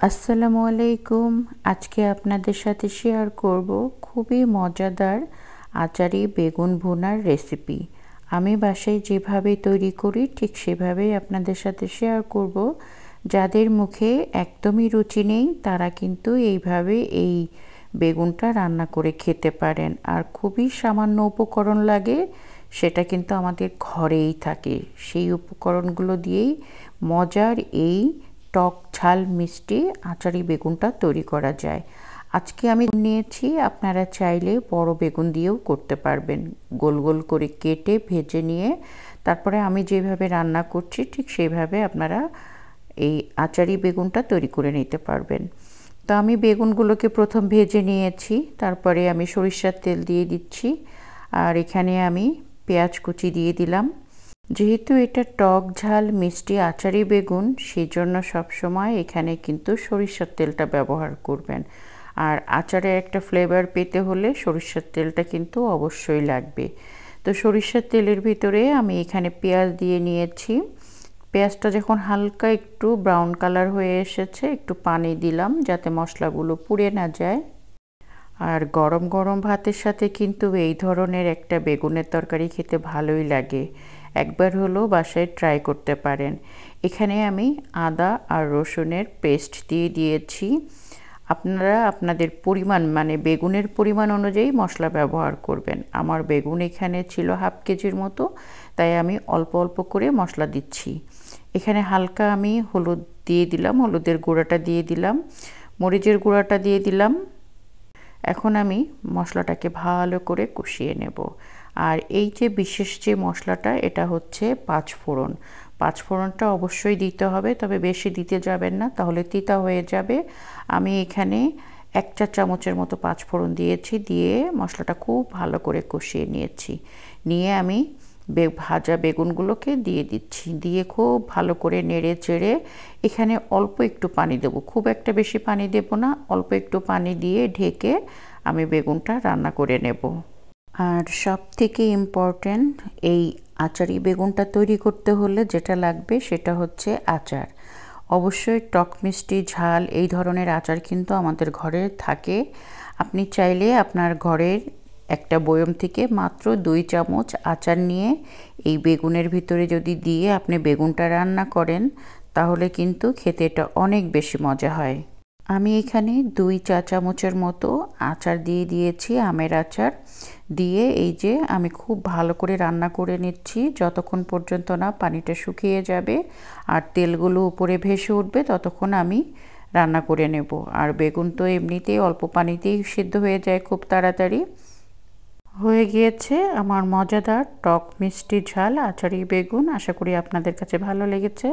আসসালামু আলাইকুম। আজকে আপনাদের সাথে শেয়ার করব খুবই মজাদার আচারি বেগুন ভুনার রেসিপি। আমি বাসায় যেভাবে তৈরি করি ঠিক সেভাবেই আপনাদের সাথে শেয়ার করব। যাদের মুখে একদমই রুচি নেই তারা কিন্তু এইভাবে এই বেগুনটা রান্না করে খেতে পারেন। আর খুবই সামান্য উপকরণ লাগে, সেটা কিন্তু আমাদের ঘরেই থাকে। সেই উপকরণগুলো দিয়েই মজার এই টক ঝাল মিষ্টি আচারি বেগুনটা তৈরি করা যায়। আজকে আমি নিয়েছি, আপনারা চাইলে বড় বেগুন দিয়েও করতে পারবেন। গোল গোল করে কেটে ভেজে নিয়ে তারপরে আমি যেভাবে রান্না করছি ঠিক সেইভাবে আপনারা এই আচারি বেগুনটা তৈরি করে নিতে পারবেন। তো আমি বেগুনগুলোকে প্রথম ভেজে নিয়েছি, তারপরে আমি সরিষার তেল দিয়ে দিচ্ছি। আর এখানে আমি পেঁয়াজ কুচি দিয়ে দিলাম। যেহেতু এটা টক ঝাল মিষ্টি আচারি বেগুন, সেজন্য সবসময় এখানে কিন্তু সরিষার তেলটা ব্যবহার করবেন। আর আচারে একটা ফ্লেভার পেতে হলে সরিষার তেলটা কিন্তু অবশ্যই লাগবে। তো সরিষার তেলের ভিতরে আমি এখানে পেঁয়াজ দিয়ে নিয়েছি। পেঁয়াজটা যখন হালকা একটু ব্রাউন কালার হয়ে এসেছে, একটু পানি দিলাম যাতে মশলাগুলো পুড়ে না যায়। আর গরম গরম ভাতের সাথে কিন্তু এই ধরনের একটা বেগুনের তরকারি খেতে ভালোই লাগে। একবার হলেও বাসায় ট্রাই করতে পারেন। এখানে আমি আদা আর রসুনের পেস্ট দিয়ে দিয়েছি। আপনারা আপনাদের পরিমাণ মানে বেগুনের পরিমাণ অনুযায়ী মশলা ব্যবহার করবেন। আমার বেগুন এখানে ছিল হাফ কেজির মতো, তাই আমি অল্প অল্প করে মশলা দিচ্ছি। এখানে হালকা আমি হলুদ দিয়ে দিলাম, হলুদের গুঁড়াটা দিয়ে দিলাম, মরিচের গুঁড়াটা দিয়ে দিলাম। এখন আমি মশলাটাকে ভালো করে কষিয়ে নেব। আর এই যে বিশেষ যে মশলাটা, এটা হচ্ছে পাঁচফোড়ন। পাঁচফোড়নটা অবশ্যই দিতে হবে, তবে বেশি দিতে যাবেন না, তাহলে তিতা হয়ে যাবে। আমি এখানে 1 চা চামচের মতো পাঁচফোড়ন দিয়েছি, দিয়ে মশলাটা খুব ভালো করে কষিয়ে নিয়েছি। নিয়ে আমি ভাজা বেগুনগুলোকে দিয়ে দিচ্ছি, দিয়ে খুব ভালো করে নেড়ে চেড়ে এখানে অল্প একটু পানি দেবো, খুব একটা বেশি পানি দেব না, অল্প একটু পানি দিয়ে ঢেকে আমি বেগুনটা রান্না করে নেব। আর সব থেকে ইম্পর্ট্যান্ট, এই আচারি বেগুনটা তৈরি করতে হলে যেটা লাগবে সেটা হচ্ছে আচার। অবশ্যই টক মিষ্টি ঝাল এই ধরনের আচার কিন্তু আমাদের ঘরে থাকে। আপনি চাইলে আপনার ঘরের একটা বয়ম থেকে মাত্র 2 চামচ আচার নিয়ে এই বেগুনের ভিতরে যদি দিয়ে আপনি বেগুনটা রান্না করেন, তাহলে কিন্তু খেতে এটা অনেক বেশি মজা হয়। আমি এখানে 2 চা চামচের মতো আচার দিয়ে দিয়েছি, আমের আচার দিয়ে এই যে আমি খুব ভালো করে রান্না করে নিচ্ছি যতক্ষণ পর্যন্ত না পানিটা শুকিয়ে যাবে আর তেলগুলো উপরে ভেসে উঠবে, ততক্ষণ আমি রান্না করে নেব। আর বেগুন তো এমনিতেই অল্প পানিতেই সিদ্ধ হয়ে যায় খুব তাড়াতাড়ি। হয়ে গিয়েছে আমার মজাদার টক মিষ্টি ঝাল আচারি বেগুন। আশা করি আপনাদের কাছে ভালো লেগেছে।